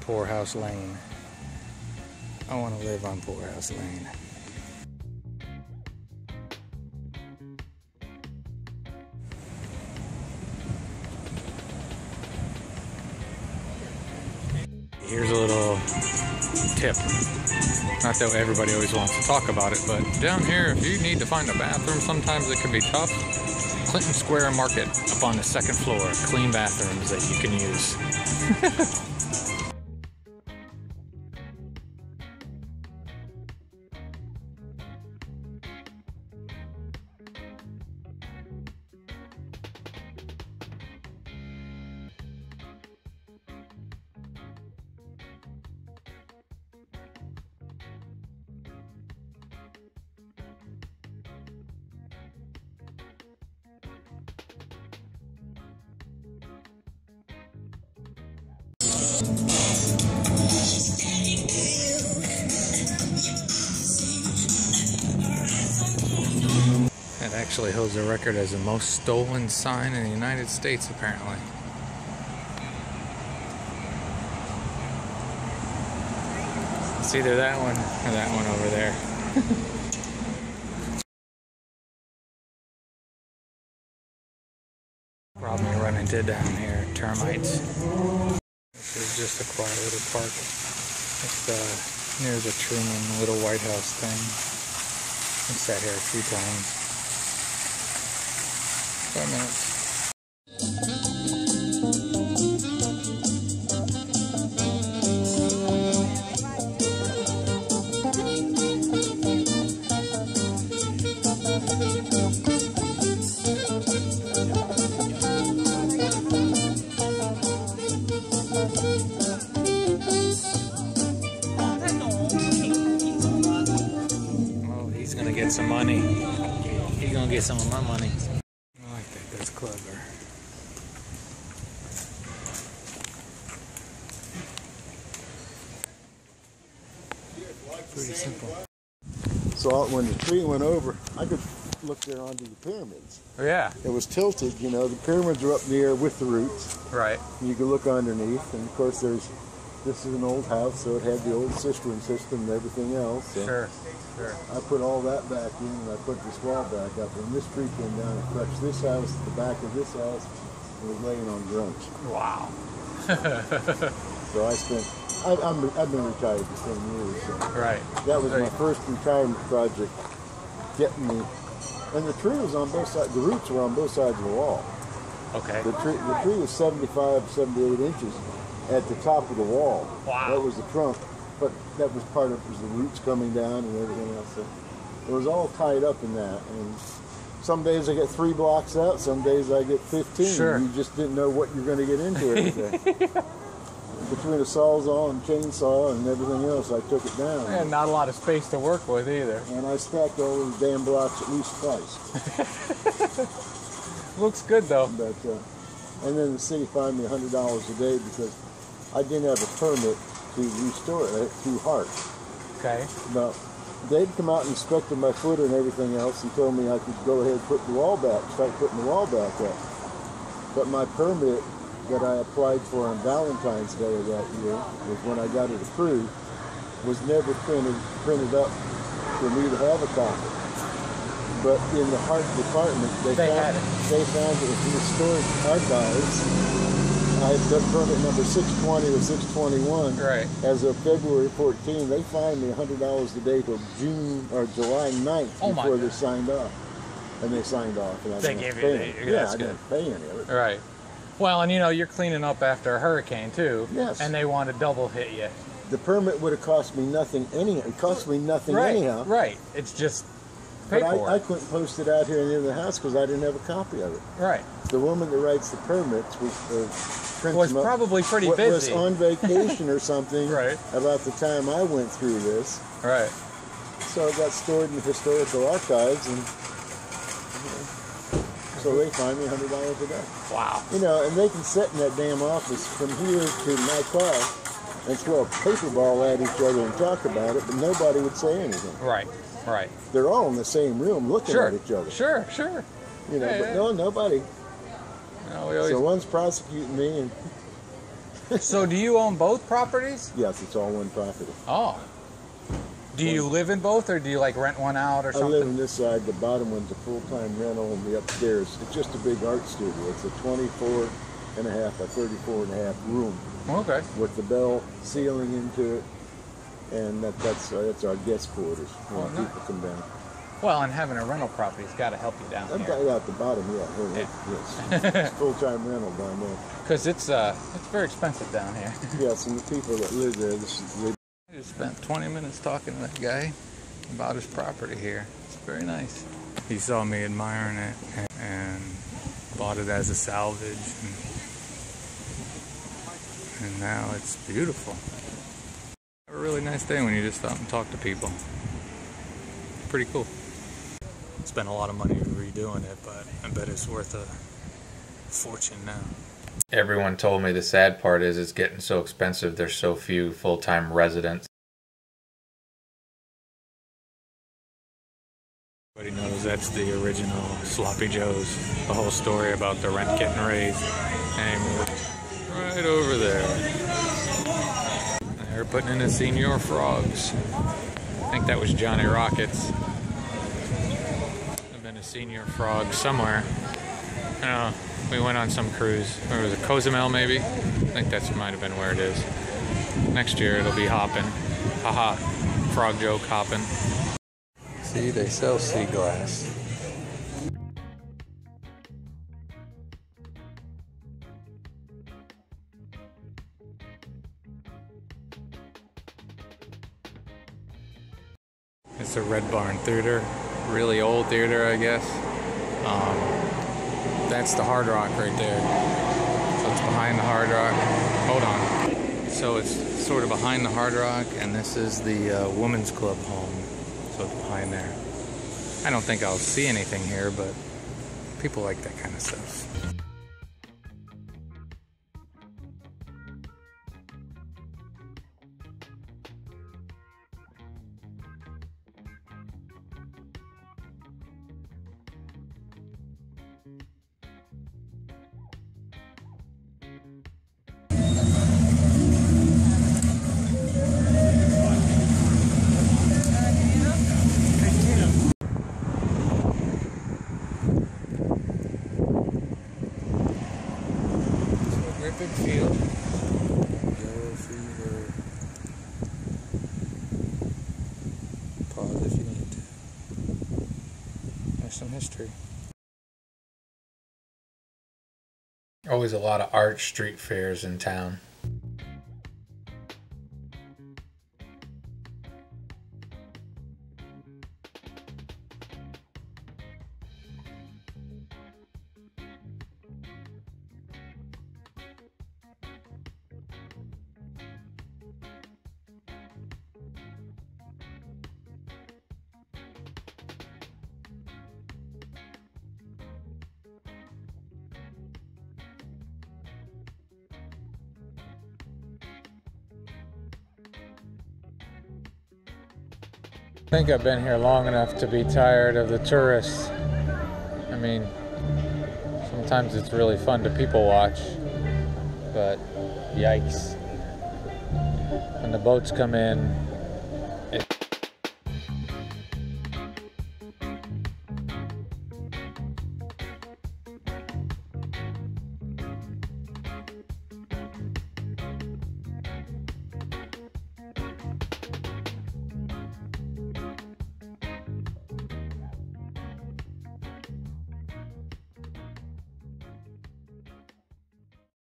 Poorhouse Lane. I want to live on Poorhouse Lane. Here's a little tip. Not that everybody always wants to talk about it, but down here, if you need to find a bathroom, sometimes it can be tough. Clinton Square Market up on the second floor. Clean bathrooms that you can use. It actually holds a record as the most stolen sign in the United States, apparently. It's either that one or that one over there. Problem you run into down here, termites. This is just a quiet little park. It's near the Truman little White House thing. I sat here a few times. 5 minutes. Oh, he's gonna get some money. He's gonna get some of my money. I think that's clever. Pretty simple. So when the tree went over, I could look there onto the pyramids. Oh yeah. It was tilted, you know, the pyramids were up in the air with the roots. Right. And you could look underneath, and of course this is an old house, so it had the old cistern system and everything else. So Sure. I put all that back in, and I put this wall back up, and this tree came down and crushed this house, the back of this house, and was laying on grunts. Wow. So I've been retired for 10 years. So Right. that was my first retirement project, getting me, and the tree was on both sides, the roots were on both sides of the wall. Okay. The tree was 75, 78 inches at the top of the wall. Wow. That was the trunk, but that was part of it, was the roots coming down and everything else. So it was all tied up in that. And some days I get 3 blocks out, some days I get 15. Sure. You just didn't know what you're going to get into every day. Between a sawzall and chainsaw and everything else, I took it down. And not a lot of space to work with either. And I stacked all those damn blocks at least twice. Looks good though. But and then the city fined me $100 a day because I didn't have a permit to restore it through Hart. Okay. Now, they'd come out and inspected my footer and everything else and told me I could go ahead and put the wall back, start putting the wall back up. But my permit that I applied for on Valentine's Day of that year, was when I got it approved, was never printed up for me to have a copy. But in the Hart department, they found it in the historic archives. I had done permit number 620 or 621. Right. As of February 14, they fined me $100 a day till June or July 9th before they signed off. And they signed off. And I They gave you I didn't pay any of it. Right. Well, and you know, you're cleaning up after a hurricane too. Yes. And they want to double hit you. The permit would have cost me nothing anyhow. It cost me nothing anyhow. Right. It's just But I couldn't post it out here in the end of the house because I didn't have a copy of it. Right. The woman that writes the permits was probably pretty busy. Was on vacation or something. Right. About the time I went through this. Right. So it got stored in the historical archives, and so they fined me $100 a day. Wow. You know, and they can sit in that damn office from here to my car and throw a paper ball at each other and talk about it, but nobody would say anything. Right, right. They're all in the same room looking Sure, at each other. sure, sure. You know, Yeah, but yeah. no, nobody. No, we always... So one's prosecuting me, and So do you own both properties? yes, it's all one property. Oh. Do you live in both, or do you like rent one out or I something? live on this side. The bottom one's a full-time rental, and the upstairs, it's just a big art studio. It's a 24.5 by 34.5 room Okay. with the bell ceiling into it, and that's our guest quarters when nice. people come down. Well, and having a rental property's got to help you down I've here. got it out the bottom, yeah. Yes. It's full-time rental down there. Because it's very expensive down here. Yes, and the people that live there, I just spent 20 minutes talking to that guy about his property here. It's very nice. He saw me admiring it and bought it as a salvage, and now it's beautiful. Have a really nice day when you just stop and talk to people. Pretty cool. Spent a lot of money redoing it, but I bet it's worth a fortune now. Everyone told me the sad part is it's getting so expensive, there's so few full-time residents. Everybody knows that's the original Sloppy Joe's. The whole story about the rent getting raised. And right over there. They're putting in the Senior Frogs. I think that was Johnny Rockets. There's been a Senior Frog somewhere. I don't know. We went on some cruise. Where was it? Cozumel, maybe? I think that might have been where it is. Next year it'll be hopping. Haha. Frog joke hopping. See, they sell sea glass. It's a Red Barn Theater. Really old theater, I guess. That's the Hard Rock right there. So it's behind the Hard Rock. Hold on. So it's sort of behind the Hard Rock, and this is the Women's Club home. So it's behind there. I don't think I'll see anything here, but people like that kind of stuff. Great big field. Yellow fever. Pause if you need to. There's some history. Always a lot of art street fairs in town. I think I've been here long enough to be tired of the tourists. I mean, sometimes it's really fun to people watch, but yikes. When the boats come in,